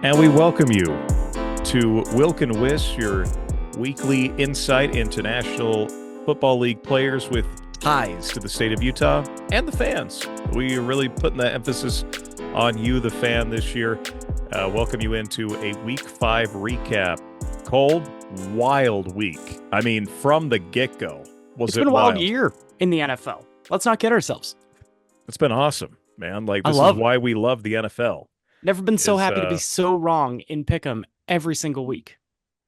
And we welcome you to Wilk and Wiss, your weekly insight into National Football League players with ties to the state of Utah and the fans. We are really putting the emphasis on you, the fan, this year. Welcome you into a Week 5 recap. Cold, wild week. I mean, from the get-go, It's been a wild year in the NFL. Let's not kid ourselves. It's been awesome, man. Like, I this is love it. why we love the NFL. Never been so Is happy to be so wrong in Pick'em every single week.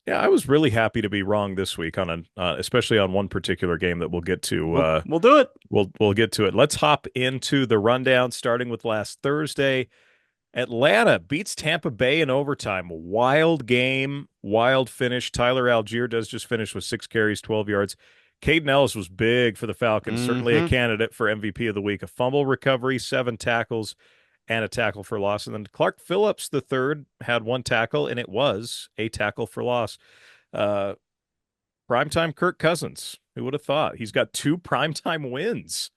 Yeah, I was really happy to be wrong this week on especially on one particular game that we'll get to. We'll do it. We'll get to it. Let's hop into the rundown, starting with last Thursday. Atlanta beats Tampa Bay in overtime. Wild game, wild finish. Tyler Algier does just finish with 6 carries, 12 yards. Caden Ellis was big for the Falcons, certainly a candidate for MVP of the week. A fumble recovery, 7 tackles, and a tackle for loss. And then Clark Phillips, the third, had 1 tackle, and it was a tackle for loss. Primetime Kirk Cousins. Who would have thought? He's got 2 primetime wins.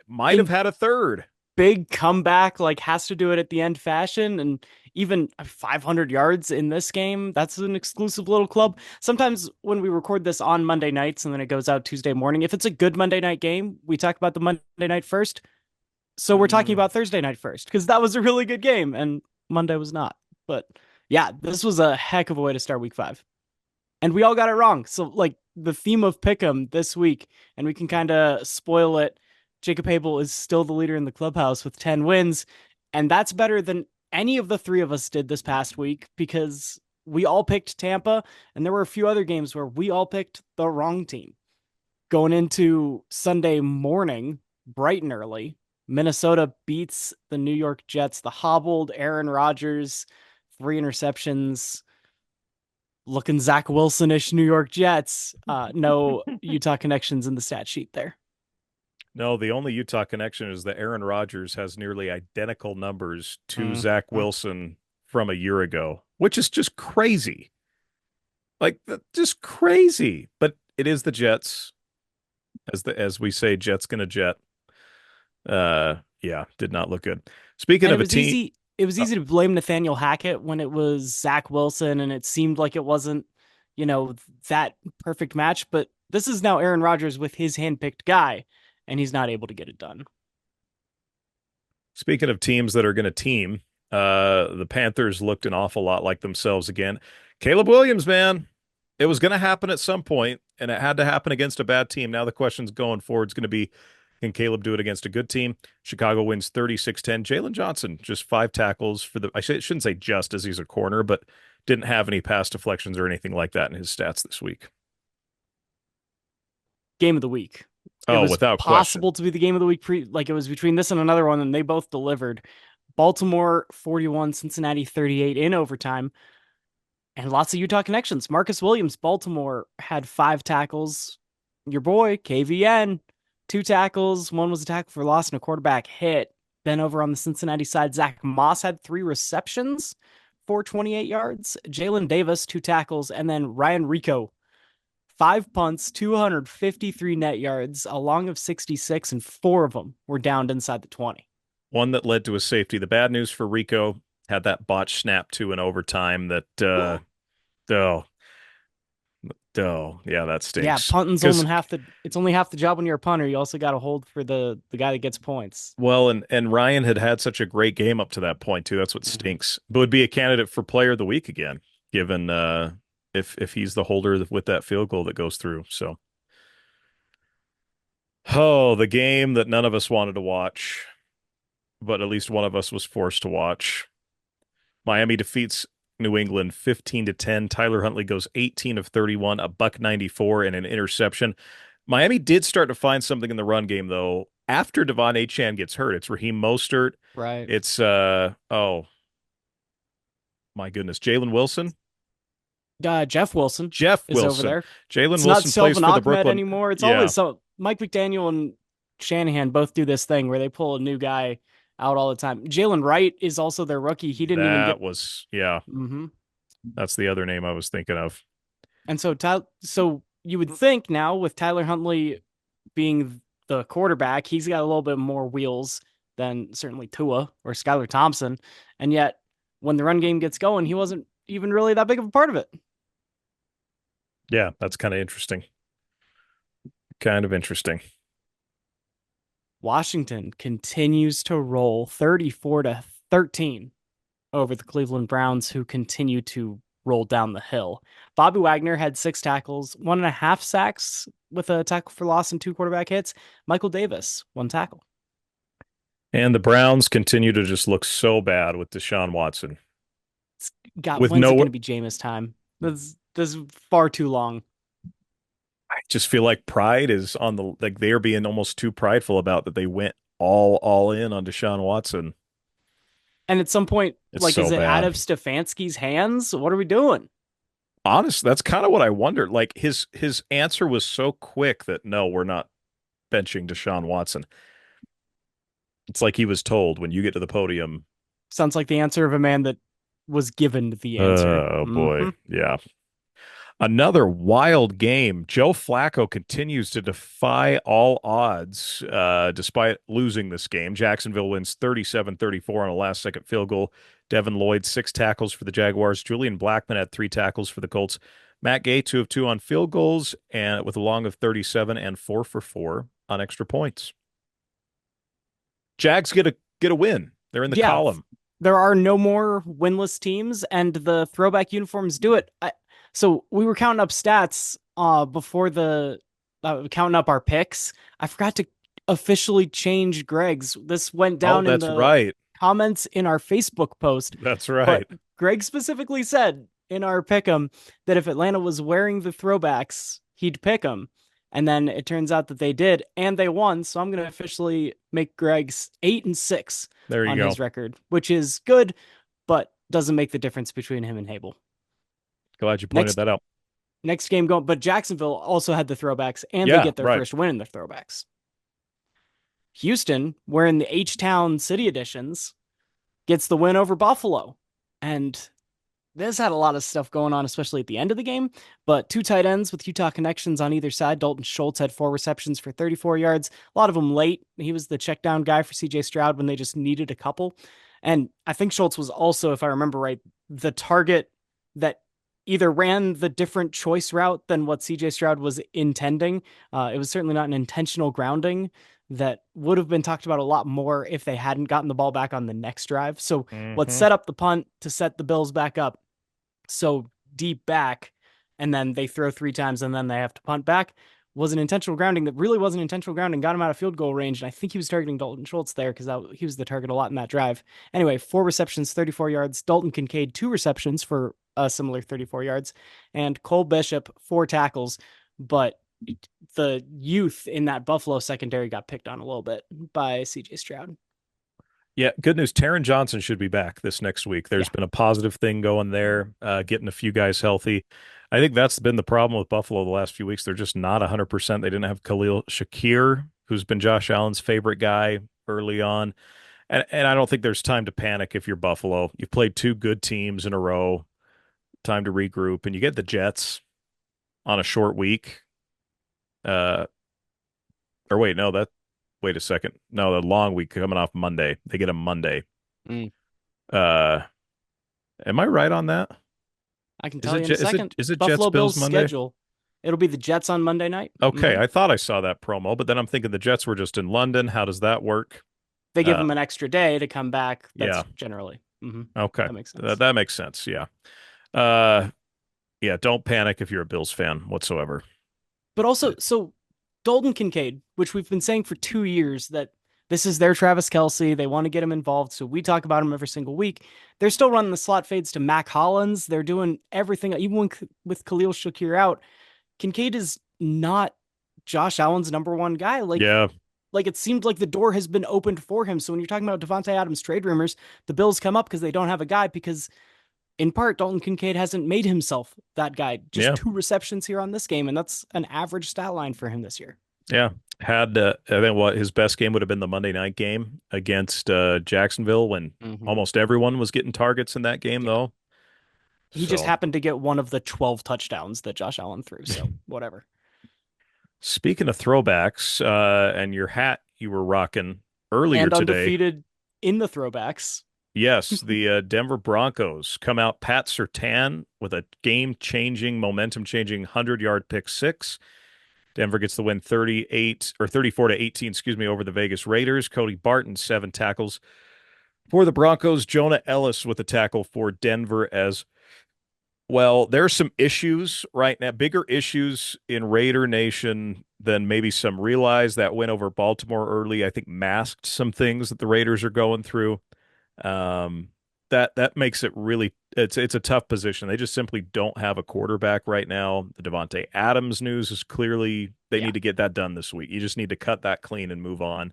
Might have had a third. Big comeback, has to do it at the end fashion. And even 500 yards in this game, that's an exclusive little club. Sometimes when we record this on Monday nights and then it goes out Tuesday morning, if it's a good Monday night game, we talk about the Monday night first. So we're talking about Thursday night first because that was a really good game and Monday was not. But yeah, this was a heck of a way to start week 5. And we all got it wrong. So the theme of Pick'em this week, and we can kind of spoil it. Jacob Abel is still the leader in the clubhouse with 10 wins. And that's better than any of the 3 of us did this past week because we all picked Tampa. And there were a few other games where we all picked the wrong team. Going into Sunday morning, bright and early, Minnesota beats the New York Jets, the hobbled Aaron Rodgers, 3 interceptions, looking Zach Wilson-ish New York Jets. No Utah connections in the stat sheet there. No, the only Utah connection is that Aaron Rodgers has nearly identical numbers to Zach Wilson from a year ago, which is just crazy. Just crazy. But it is the Jets. As we say, Jets gonna jet. Yeah, did not look good. Speaking of a team, it was easy to blame Nathaniel Hackett when it was Zach Wilson, and it seemed like it wasn't, that perfect match. But this is now Aaron Rodgers with his handpicked guy, and he's not able to get it done. Speaking of teams that are going to team, the Panthers looked an awful lot like themselves again. Caleb Williams, man, it was going to happen at some point, and it had to happen against a bad team. Now the question's going forward is going to be, can Caleb do it against a good team? Chicago wins 36-10. Jalen Johnson, just 5 tackles for I shouldn't say just as he's a corner, but didn't have any pass deflections or anything like that in his stats this week. Game of the week. It was without possible question to be the game of the week. It was between this and another one, and they both delivered. Baltimore 41, Cincinnati 38 in overtime. And lots of Utah connections. Marcus Williams, Baltimore, had 5 tackles. Your boy, KVN, 2 tackles. 1 was a tackle for loss and a quarterback hit. Then over on the Cincinnati side, Zach Moss had 3 receptions for 28 yards. Jalen Davis, 2 tackles. And then Ryan Rico, 5 punts, 253 net yards, a long of 66, and 4 of them were downed inside the 20. One that led to a safety. The bad news for Rico, had that botch snap to in overtime that yeah, that stinks. Yeah, punting's only half the job when you're a punter. You also got to hold for the guy that gets points. Well, and Ryan had such a great game up to that point too. That's what stinks. But would be a candidate for player of the week again, given if he's the holder with that field goal that goes through. So the game that none of us wanted to watch, but at least one of us was forced to watch. Miami defeats New England 15-10. Tyler Huntley goes 18 of 31, a buck 94 and an interception. Miami did start to find something in the run game though. After Devon Achane gets hurt, it's Raheem Mostert. Right. It's oh my goodness, Jalen Wilson. Jeff Wilson. Jeff is Wilson over there. Jalen Wilson plays for the Brooklyn anymore. It's always so. Mike McDaniel and Shanahan both do this thing where they pull a new guy out all the time. Jalen Wright is also their rookie. He didn't even get. That's the other name I was thinking of. And so you would think now with Tyler Huntley being the quarterback, he's got a little bit more wheels than certainly Tua or Skylar Thompson, and yet when the run game gets going, he wasn't even really that big of a part of it. Yeah, that's kind of interesting. Kind of interesting. Washington continues to roll 34-13 over the Cleveland Browns, who continue to roll down the hill. Bobby Wagner had 6 tackles, 1.5 sacks with a tackle for loss and 2 quarterback hits. Michael Davis, 1 tackle. And the Browns continue to just look so bad with Deshaun Watson. God, With when's it no, going to be Jameis time? This is far too long. I just feel like pride is on the like they are being almost too prideful about that they went all in on Deshaun Watson. And at some point, It's like, is so it out bad. of Stefanski's hands? What are we doing? Honest, that's kind of what I wondered. Like his answer was so quick that no, we're not benching Deshaun Watson. It's like he was told when you get to the podium. Sounds like the answer of a man that was given the answer. Oh boy. Mm-hmm. Yeah. Another wild game. Joe Flacco continues to defy all odds despite losing this game. Jacksonville wins 37-34 on a last second field goal. Devin Lloyd, 6 tackles for the Jaguars. Julian Blackman had 3 tackles for the Colts. Matt Gay, 2 of 2 on field goals, and with a long of 37 and 4 for 4 on extra points. Jags get a win. They're in the Yeah, column. there are no more winless teams, and the throwback uniforms do it. So we were counting up stats before the counting up our picks. I forgot to officially change Greg's. This went Oh, down in that's the right. comments in our Facebook post, That's but right. Greg specifically said in our pick'em that if Atlanta was wearing the throwbacks, he'd pick them. And then it turns out that they did, and they won. So I'm going to officially make Greg's 8-6 There you on go. his record, which is good, but doesn't make the difference between him and Hable. Glad you pointed Next that out. next game going, but Jacksonville also had the throwbacks, and they Yeah, get their right. first win in the throwbacks. Houston, wearing the H Town City editions, gets the win over Buffalo, and this had a lot of stuff going on, especially at the end of the game. But 2 tight ends with Utah connections on either side. Dalton Schultz had 4 receptions for 34 yards. A lot of them late. He was the check down guy for CJ Stroud when they just needed a couple. And I think Schultz was also, if I remember right, the target that either ran the different choice route than what CJ Stroud was intending. It was certainly not an intentional grounding that would have been talked about a lot more if they hadn't gotten the ball back on the next drive. So what Hmm. set up the punt to set the Bills back up so deep back, and then they throw 3 times and then they have to punt back, was an intentional grounding that really wasn't intentional grounding, got him out of field goal range. And I think he was targeting Dalton Schultz there because he was the target a lot in that drive. Anyway, 4 receptions, 34 yards. Dalton Kincaid, 2 receptions for a similar 34 yards. And Cole Bishop, 4 tackles. But the youth in that Buffalo secondary got picked on a little bit by CJ Stroud. Yeah, good news. Taron Johnson should be back this next week. There's Yeah. been a positive thing going there, getting a few guys healthy. I think that's been the problem with Buffalo the last few weeks. They're just not 100%. They didn't have Khalil Shakir, who's been Josh Allen's favorite guy early on. And I don't think there's time to panic if you're Buffalo. You've played 2 good teams in a row, time to regroup, and you get the Jets on a short week. Uh, or wait, no, wait a second. No, the long week coming off Monday. They get a Monday. Mm. Uh, am I right on that? I can Is tell it you in a second. is it Jets Buffalo Bills Bills Monday? schedule. It'll be the Jets on Monday night. Okay, I thought I saw that promo, but then I'm thinking the Jets were just in London. How does that work? They give Uh, them an extra day to come back. yeah. That's generally. Okay. That makes sense. That makes sense. Yeah. Uh, yeah, don't panic if you're a Bills fan whatsoever. But also, so Dalton Kincaid, which we've been saying for 2 years that this is their Travis Kelce. They want to get him involved. So we talk about him every single week. They're still running the slot fades to Mac Hollins. They're doing everything, even with Khalil Shakir out. Kincaid is not Josh Allen's number one guy. Yeah. Like it seemed like the door has been opened for him. So when you're talking about Devontae Adams trade rumors, the Bills come up because they don't have a guy because in part Dalton Kincaid hasn't made himself that guy. Just Yeah. 2 receptions here on this game, and that's an average stat line for him this year. Yeah. Had I think what his best game would have been the Monday night game against Jacksonville when Mm-hmm. almost everyone was getting targets in that game Yeah. though. He just So, happened to get one of the 12 touchdowns that Josh Allen threw. So whatever. speaking of throwbacks, and your hat you were rocking earlier And today. undefeated in the throwbacks. Yes, the Denver Broncos come out Pat Surtain with a game-changing, momentum-changing 100-yard pick six. Denver gets the win 38 or 34 to 18, excuse me, over the Vegas Raiders. Cody Barton, seven tackles for the Broncos. Jonah Ellis with a tackle for Denver as well. There's some issues right now, bigger issues in Raider Nation than maybe some realize. That win over Baltimore early, I think, masked some things that the Raiders are going through. Um, that makes it really it's a tough position. They just simply don't have a quarterback right now. The Devontae Adams news is clearly they Yeah. need to get that done this week. You just need to cut that clean and move on.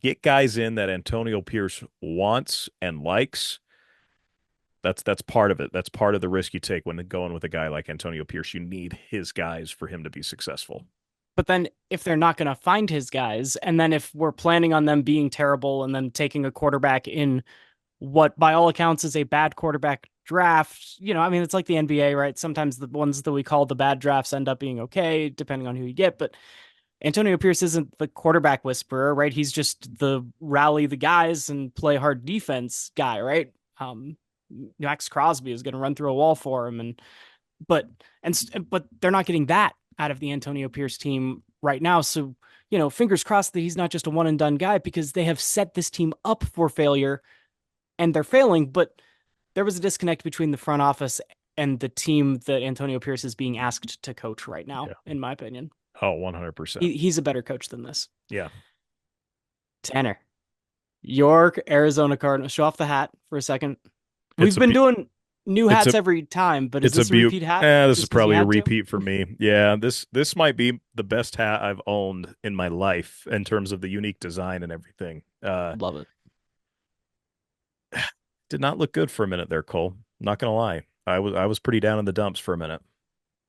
Get guys in that Antonio Pierce wants and likes. That's part of it. That's part of the risk you take when going with a guy like Antonio Pierce. You need his guys for him to be successful. But then if they're not going to find his guys, and then if we're planning on them being terrible and then taking a quarterback in what by all accounts is a bad quarterback draft, I mean, it's like the NBA, right? Sometimes the ones that we call the bad drafts end up being okay, depending on who you get. But Antonio Pierce isn't the quarterback whisperer, right? He's just the rally the guys and play hard defense guy, right? Max Crosby is going to run through a wall for him, but but they're not getting that out of the Antonio Pierce team right now. So fingers crossed that he's not just a one and done guy because they have set this team up for failure and they're failing. But there was a disconnect between the front office and the team that Antonio Pierce is being asked to coach right now, Yeah. in my opinion. Oh, 100%. He's a better coach than this. Yeah. Tanner, York, Arizona Cardinals. Show off the hat for a second. It's We've a been doing new it's hats a every time, but is it's a this a beaut. repeat hat This is just because you probably a had to? repeat for me. Yeah, this might be the best hat I've owned in my life in terms of the unique design and everything. Love it. Did not look good for a minute there, Cole. Not gonna lie. I was pretty down in the dumps for a minute.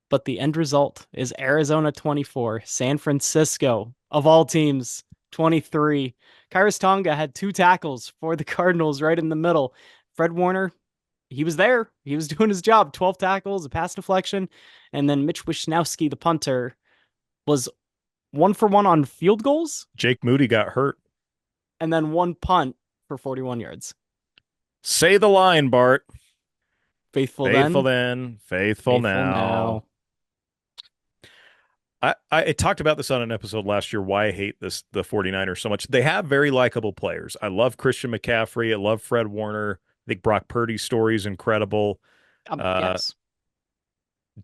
But the end result is Arizona 24, San Francisco, of all teams, 23. Kairos Tonga had two tackles for the Cardinals right in the middle. Fred Warner, he was there. He was doing his job. 12 tackles, a pass deflection. And then Mitch Wishnowski, the punter, was 1 for 1 on field goals Jake Moody got hurt. and then one punt for 41 yards. Say the line, Bart. Faithful Faithful then, then, faithful faithful now. now. I talked about this on an episode last year why I hate the 49ers so much. They have very likable players. I love Christian McCaffrey. I love Fred Warner. I think Brock Purdy's story is incredible. Uh, Yes.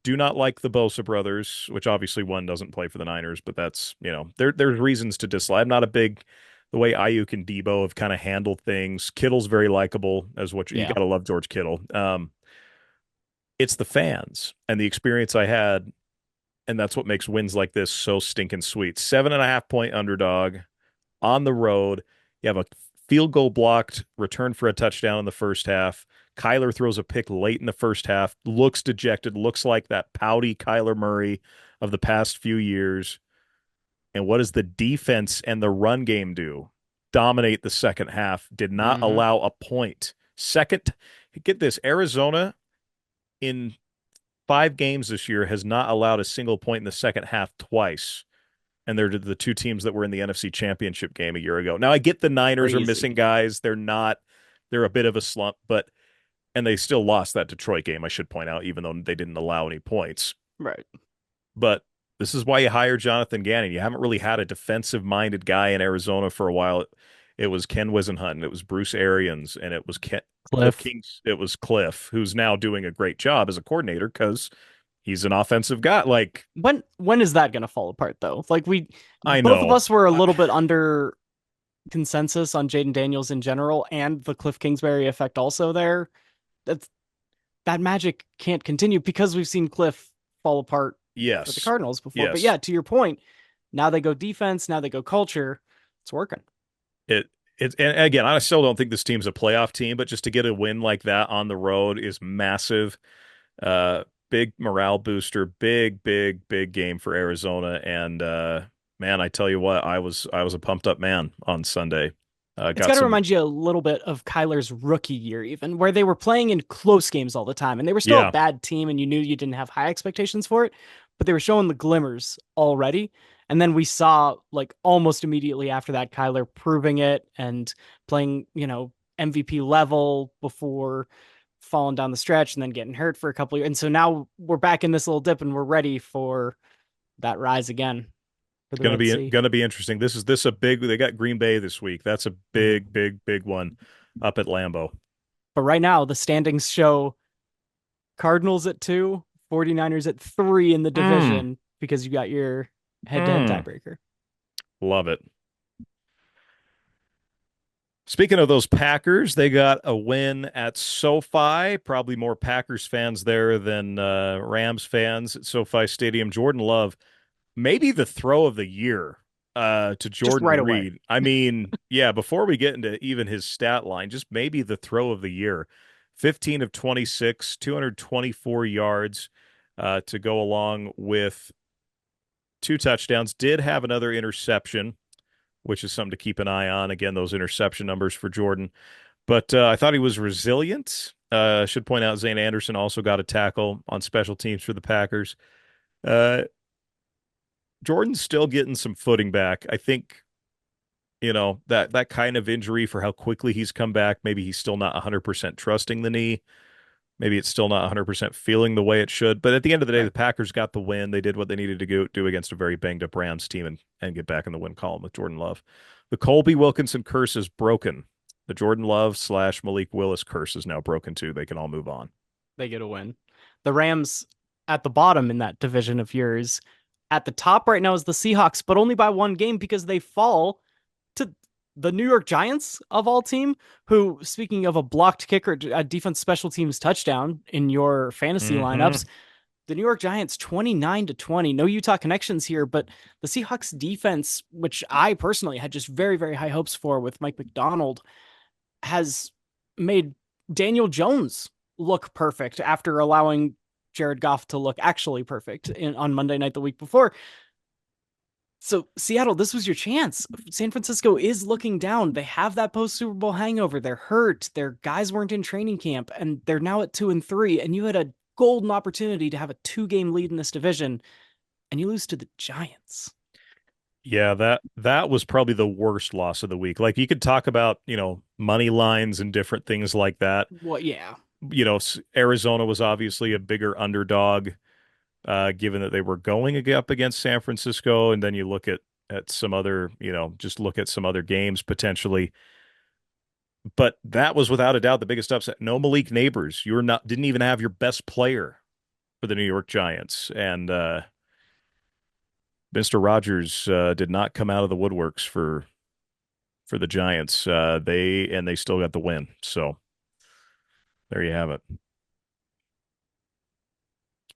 do not like the Bosa brothers, which obviously one doesn't play for the Niners, but that's, there's reasons to dislike. I'm not a big the way Ayuk and Debo have kind of handled things. Kittle's very likable as what you Yeah. got to love George Kittle. It's the fans and the experience I had, and that's what makes wins like this so stinking sweet. 7.5 point underdog on the road. You have a field goal blocked, return for a touchdown in the first half. Kyler throws a pick late in the first half, looks dejected, looks like that pouty Kyler Murray of the past few years. And what does the defense and the run game do? Dominate the second half, did not Mm-hmm. allow a point. Second, get this, Arizona in 5 games this year has not allowed a single point in the second half twice. And they're the two teams that were in the NFC Championship game a year ago. Now, I get the Niners are missing Crazy. guys. They're a bit of a slump, and they still lost that Detroit game, I should point out, even though they didn't allow any points. Right. But this is why you hire Jonathan Gannon. You haven't really had a defensive-minded guy in Arizona for a while. It was Ken Wisenhunt, it was Bruce Arians, and it was Cliff Cliff. Kings. It was Cliff, who's now doing a great job as a coordinator because he's an offensive guy. Like, When is that going to fall apart though? Like I both of know. us were a little bit under consensus on Jaden Daniels in general and the Cliff Kingsbury effect also there. That's that magic can't continue because we've seen Cliff fall apart for the Yes. Cardinals before. But Yes. yeah, to your point, now they go defense, now they go culture. It's working. It and again, I still don't think this team's a playoff team, but just to get a win like that on the road is massive. Big morale booster, big game for Arizona. And man, I tell you what, I was a pumped up man on Sunday. It's Got got to some, remind you a little bit of Kyler's rookie year, even where they were playing in close games all the time, and they were still a yeah, bad team, and you knew you didn't have high expectations for it, but they were showing the glimmers already. And then we saw, like, almost immediately after that, Kyler proving it and playing, MVP level before falling down the stretch and then getting hurt for a couple of years. And so now we're back in this little dip and we're ready for that rise again for the Gonna Red be Sea. gonna be interesting. This a big. They got Green Bay this week. That's a Mhm. big one up at Lambeau. But right now, the standings show Cardinals at 2, 49ers at 3 in the Mm, division because you got your head to head mm, tiebreaker. love it. Speaking of those Packers, they got a win at SoFi. Probably more Packers fans there than Rams fans at SoFi Stadium. Jordan Love, maybe the throw of the year to Just right Jordan away. Reed. I mean, yeah, before we get into even his stat line, just maybe the throw of the year. 15 of 26, 224 yards to go along with two touchdowns. Did have another interception, which is something to keep an eye on. Again, those interception numbers for Jordan. But I thought he was resilient. I should point out Zane Anderson also got a tackle on special teams for the Packers. Uh, Jordan's still getting some footing back. I think, that kind of injury for how quickly he's come back, maybe he's still not 100% trusting the knee. Maybe it's still not 100% feeling the way it should. But at the end of the day, Right. the Packers got the win. They did what they needed to do against a very banged up Rams team and get back in the win column with Jordan Love. The Colby Wilkinson curse is broken. The Jordan Love / Malik Willis curse is now broken too. They can all move on. They get a win. The Rams at the bottom in that division of yours. At the top right now is the Seahawks, but only by one game because they fall to the New York Giants of all team, who, speaking of a blocked kicker, a defense special teams touchdown in your fantasy Mm-hmm. lineups, the New York Giants 29-20. No Utah connections here, but the Seahawks defense, which I personally had just very, very high hopes for with Mike McDonald, has made Daniel Jones look perfect after allowing Jared Goff to look actually perfect on Monday night the week before. So, Seattle, this was your chance. San Francisco is looking down. They have that post Super Bowl hangover. They're hurt. Their guys weren't in training camp, and they're now at 2-3. And you had a golden opportunity to have a 2-game lead in this division, and you lose to the Giants. Yeah, that was probably the worst loss of the week. Like you could talk about, money lines and different things like that. Well, yeah. Arizona was obviously a bigger underdog, given that they were going up against San Francisco, and then you look at some other, just look at some other games potentially. But that was without a doubt the biggest upset. No Malik Neighbors. Didn't even have your best player for the New York Giants, and Mr. Rogers did not come out of the woodworks for the Giants. They still got the win. So there you have it.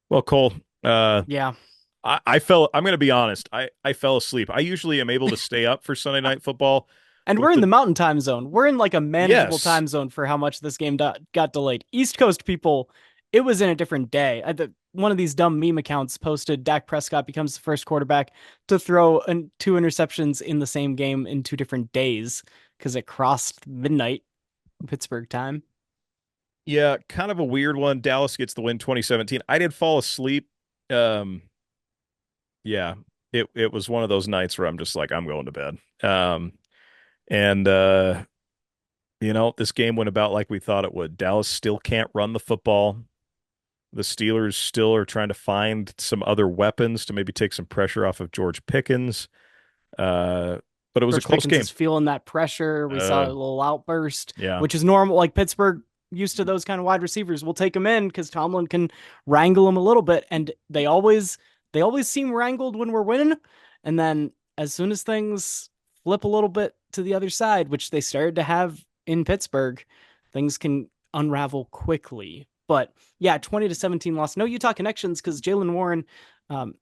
Well, Cole, uh, Yeah. I'm going to be honest. I fell asleep. I usually am able to stay up for Sunday night football And we're with in the the, mountain time zone. We're in like a manageable yes. time zone for how much this game got delayed. East Coast people, it was in a different day. One of these dumb meme accounts posted Dak Prescott becomes the first quarterback to throw two interceptions in the same game in 2 different days because it crossed midnight Pittsburgh time. Yeah, kind of a weird one. Dallas gets the win 2017. I did fall asleep. Um, yeah, it was one of those nights where I'm just like, I'm going to bed. And this game went about like we thought it would. Dallas still can't run the football. The Steelers still are trying to find some other weapons to maybe take some pressure off of George Pickens. Uh, but it was a George close Pickens game. is feeling that pressure. We saw a Uh, little outburst, yeah, which is normal. Like Pittsburgh, used to those kind of wide receivers. We'll take them in because Tomlin can wrangle them a little bit, and they always seem wrangled when we're winning. And then as soon as things flip a little bit to the other side, which they started to have in Pittsburgh, things can unravel quickly. But yeah, 20-17 loss. No Utah connections because Jalen Warren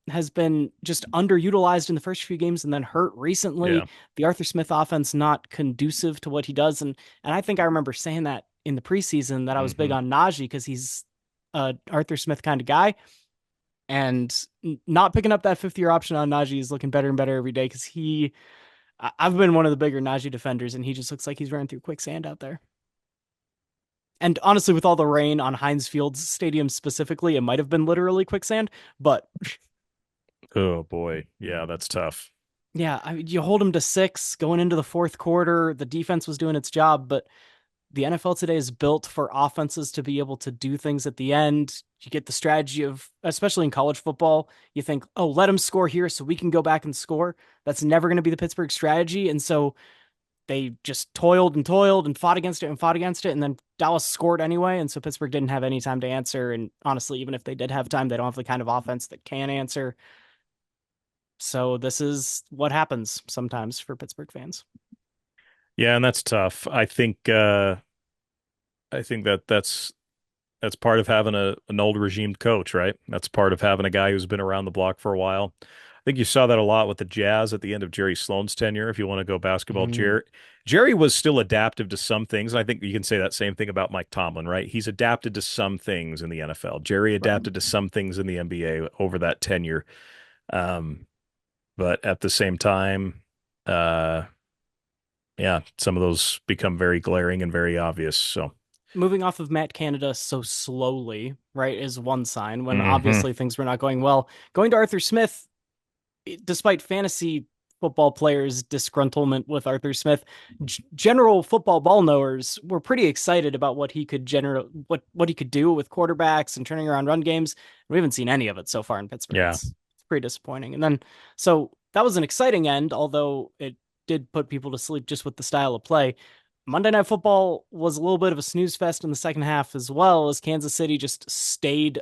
has been just underutilized in the first few games and then hurt recently. yeah. The Arthur Smith offense not conducive to what he does, and I think I remember saying that in the preseason that I was big Hmm. on Najee because he's a Arthur Smith kind of guy, and not picking up that fifth year option on Najee is looking better and better every day because I've been one of the bigger Najee defenders, and he just looks like he's running through quicksand out there. And honestly, with all the rain on Heinz Field Stadium specifically, it might have been literally quicksand. But Oh boy, yeah, that's tough. yeah, you hold them to 6 going into the fourth quarter. The defense was doing its job, but the NFL today is built for offenses to be able to do things at the end. You get the strategy of, especially in college football, you think, oh, let them score here so we can go back and score. That's never going to be the Pittsburgh strategy. And so they just toiled and fought against it and fought against it. And then Dallas scored anyway. And so Pittsburgh didn't have any time to answer. And honestly, even if they did have time, they don't have the kind of offense that can answer. So this is what happens sometimes for Pittsburgh fans. Yeah, and that's tough. I think that that's part of having an old regimed coach, right? That's part of having a guy who's been around the block for a while. I think you saw that a lot with the Jazz at the end of Jerry Sloan's tenure. If you want to go basketball, Mm, Jerry was still adaptive to some things. And I think you can say that same thing about Mike Tomlin, right? He's adapted to some things in the NFL. Jerry right. adapted to some things in the NBA over that tenure. Um, but at the same time, uh, yeah, some of those become very glaring and very obvious. So, Moving off of Matt Canada so slowly, right, is one sign when hmm obviously things were not going well. Going to Arthur Smith, despite fantasy football players' disgruntlement with Arthur Smith, general football ball knowers were pretty excited about what he could what he could do with quarterbacks and turning around run games. We haven't seen any of it so far in Pittsburgh. yeah, It's pretty disappointing. And then so that was an exciting end, although it did put people to sleep just with the style of play. Monday Night Football was a little bit of a snooze fest in the second half, as well as Kansas City just stayed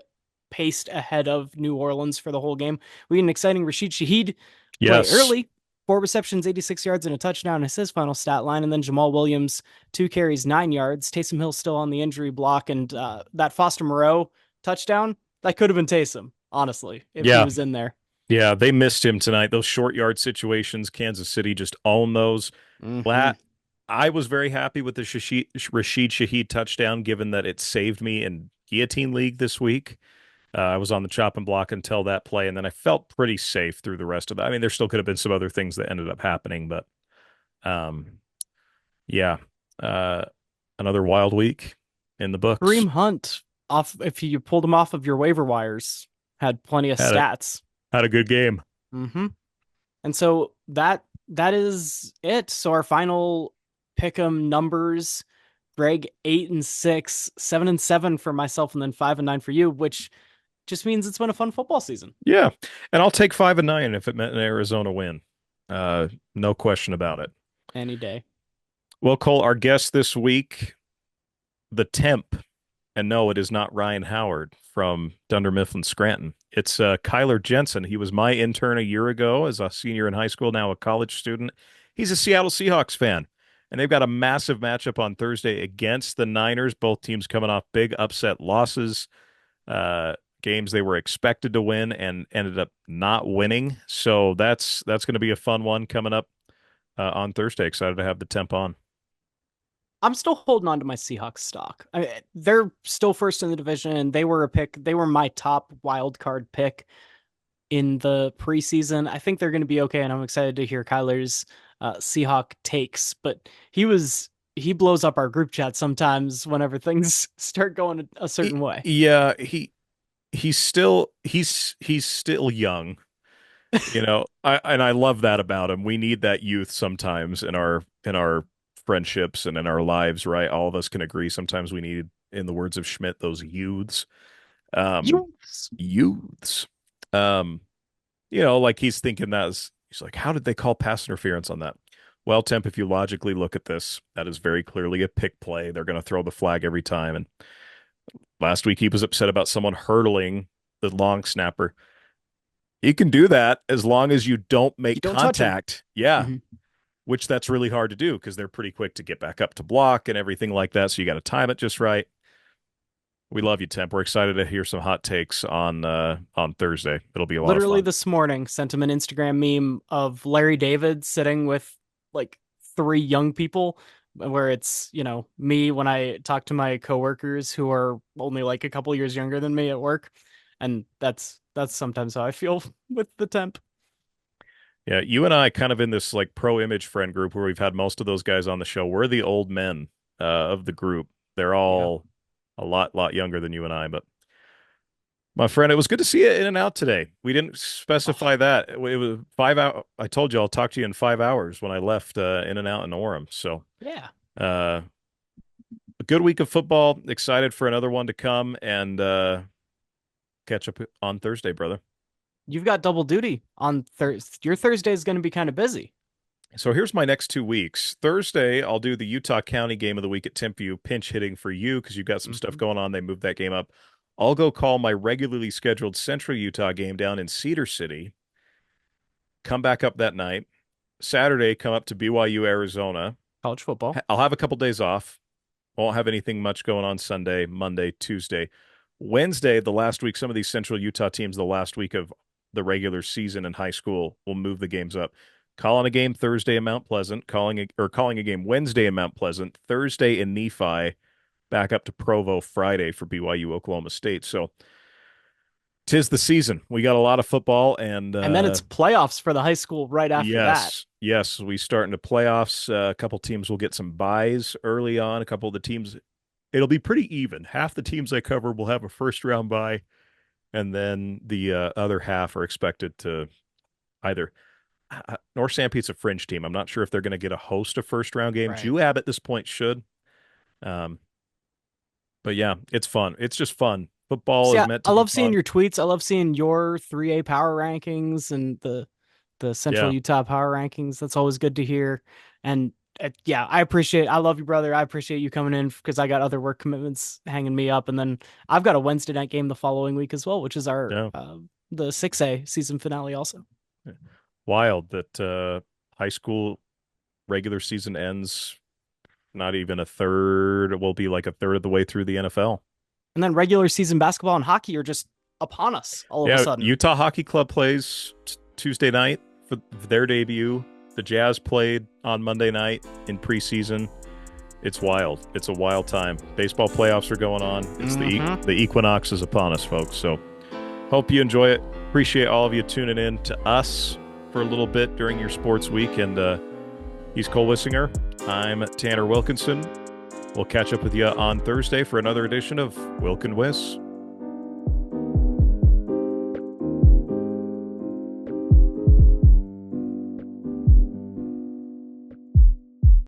paced ahead of New Orleans for the whole game. We had an exciting Rashid Shaheed play yes, early, 4 receptions, 86 yards, and a touchdown is his final stat line. And then Jamal Williams, 2 carries, 9 yards. Taysom Hill still on the injury block. And that Foster Moreau touchdown, that could have been Taysom, honestly, if he yeah. was in there. Yeah, they missed him tonight. Those short yard situations, Kansas City just own those. Mm-hmm. Lat, I was very happy with the Rashid Shaheed touchdown, given that it saved me in Guillotine League this week. I was on the chopping block until that play, and then I felt pretty safe through the rest of that. I mean, there still could have been some other things that ended up happening, but um, yeah, uh, another wild week in the books. Kareem Hunt, off if you pulled him off of your waiver wires, had plenty of Had a stats. had a good game. Mm-hmm. And so that is it. So our final pick'em numbers, Greg 8-6, 7-7 for myself, and then 5-9 for you, which just means it's been a fun football season Yeah, and I'll take 5-9 if it meant an Arizona win. Uh, no question about it. any day. Well, Cole, our guest this week, the temp, and no, it is not Ryan Howard from Dunder Mifflin Scranton. It's Kyler Jensen. He was my intern a year ago as a senior in high school, now a college student. He's a Seattle Seahawks fan, and they've got a massive matchup on Thursday against the Niners. Both teams coming off big upset losses, uh, games they were expected to win and ended up not winning. So that's going to be a fun one coming up on Thursday. Excited to have the temp on. I'm still holding on to my Seahawks stock. They're still first in the division, and they were a pick. They were my top wild card pick in the preseason. I think they're going to be okay, and I'm excited to hear Kyler's Seahawk takes. But he blows up our group chat sometimes whenever things start going a certain way. Yeah, he's still young, you know. I love that about him. We need that youth sometimes in our friendships and in our lives, right? All of us can agree sometimes we need, in the words of Schmidt, those youths. Um You youths. Um like he's like, how did they call pass interference on that? Well, Temp, if you logically look at this, that is very clearly a pick play. They're going to throw the flag every time. And last week he was upset about someone hurdling the long snapper. You can do that as long as you don't make don't touch him. contact. Yeah, Mm-hmm. which that's really hard to do because they're pretty quick to get back up to block and everything like that. So you got to time it just right. We love you, Temp. We're excited to hear some hot takes on Thursday. It'll be a lot of Literally fun. this morning, sent him an Instagram meme of Larry David sitting with like three young people, where it's, me when I talk to my coworkers who are only like a couple years younger than me at work. And that's sometimes how I feel with the temp. Yeah, you and I kind of in this like pro image friend group where we've had most of those guys on the show. We're the old men of the group. They're Yeah. all a lot younger than you and I, but my friend, it was good to see you in and out today. We didn't Oh, specify that. It was 5 hours. I told you I'll talk to you in 5 hours when I left in and out in Orem. So, yeah. uh, good week of football. Excited for another one to come and catch up on Thursday, brother. You've got double duty on Thursday. Your Thursday is going to be kind of busy. So here's my next 2 weeks. Thursday, I'll do the Utah County game of the week at Timpview, pinch hitting for you because you've got some stuff Hmm. going on. They moved that game up. I'll go call my regularly scheduled Central Utah game down in Cedar City, come back up that night. Saturday, come up to BYU, Arizona. College football. I'll have a couple days off. Won't have anything much going on Sunday, Monday, Tuesday. Wednesday, the last week, some of these Central Utah teams, the last week of the regular season in high school, will move the games up. Calling a game Thursday in Mount Pleasant, calling a game Wednesday in Mount Pleasant, Thursday in Nephi, back up to Provo Friday for BYU Oklahoma State. So 'tis the season. We got a lot of football, and And then it's playoffs for the high school right after that. yes, we start into playoffs. A couple teams will get some buys early on. A couple of the teams, it'll be pretty even. Half the teams I cover will have a first round bye, and then the other half are expected to either. North Sanpete's a fringe team. I'm not sure if they're going to get a host of first round games. Right. UAB at this point should. Um, but yeah, it's fun. It's just fun. Football So is yeah, meant I to be love seeing fun. your tweets. I love seeing your 3A power rankings and the Central Yeah, Utah power rankings. That's always good to hear. And yeah, I love you, brother. I appreciate you coming in because I got other work commitments hanging me up. And then I've got a Wednesday night game the following week as well, which is our yeah. the 6A season finale also. Wild that high school regular season ends not even a third. It will be like a third of the way through the NFL. And then regular season basketball and hockey are just upon us all of a Yeah, sudden. Utah Hockey Club plays Tuesday night for their debut. The Jazz played on Monday night in preseason. It's wild. It's a wild time. Baseball playoffs are going on. It's the equinox is upon us, folks. So hope you enjoy it. Appreciate all of you tuning in to us for a little bit during your sports week. And he's Cole Wissinger. I'm Tanner Wilkinson. We'll catch up with you on Thursday for another edition of Wilk and Wiss.